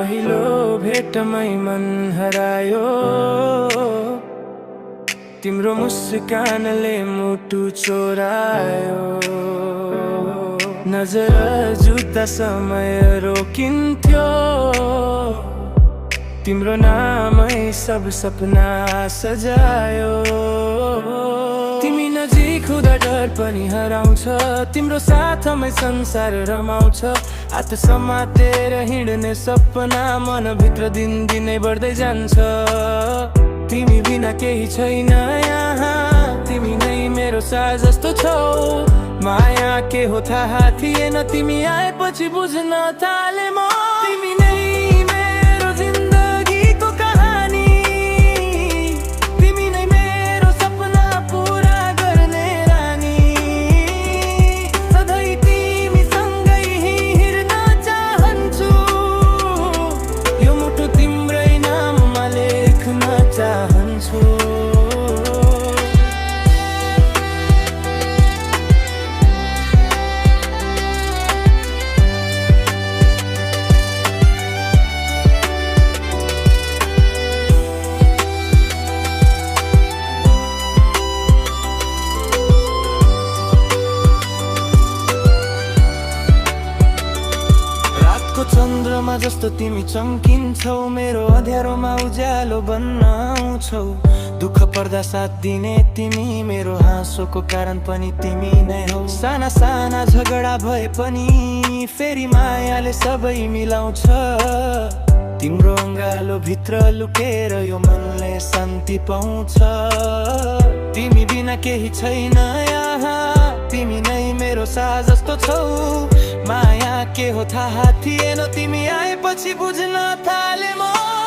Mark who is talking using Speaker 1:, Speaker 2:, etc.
Speaker 1: पहिलो भेटमै मन हरायो तिम्रो मुस्कानले मुटु चोरायो नजर जुत्दा समय रोकिन्थ्यो तिम्रो नामै सब सपना सजायो तिमी नजिक हुँदा डर पनि हराउँछ तिम्रो साथमै संसार रमाउँछ हात समातेर हिँड्ने सपना मनभित्र दिनदिनै बढ्दै जान्छ तिमी बिना केही छैन यहाँ तिमी नै मेरो साथ जस्तो छौ माया के हो थाहा थिएन तिमी आएपछि बुझ्न थाले म तिमी नै मेरो जिन्दगीको कहानी तिमी नै मेरो सपना पुरा गर्ने रानी सधैँ तिमीसँगै हिँड्न चाहन्छु यो मुटु तिम्रै नाममा लेख्न चाहन्छु चन्द्रमा जस्तो तिमी चम्किन्छौ मेरो अँध्यारोमा उज्यालो बन्न आउँछौ दुःख पर्दा साथ दिने तिमी मेरो हाँसोको कारण पनि तिमी नै हौ साना साना झगडा भए पनि फेरि मायाले सबै मिलाउँछ तिम्रो अँगालो भित्र लुकेर यो मनले शान्ति पाउँछ तिमी बिना केही छैन यहाँ तिमी नै मेरो साथ जस्तो छौ माया के हो थाहा थिएन तिमी आएपछि बुझ्न थाले म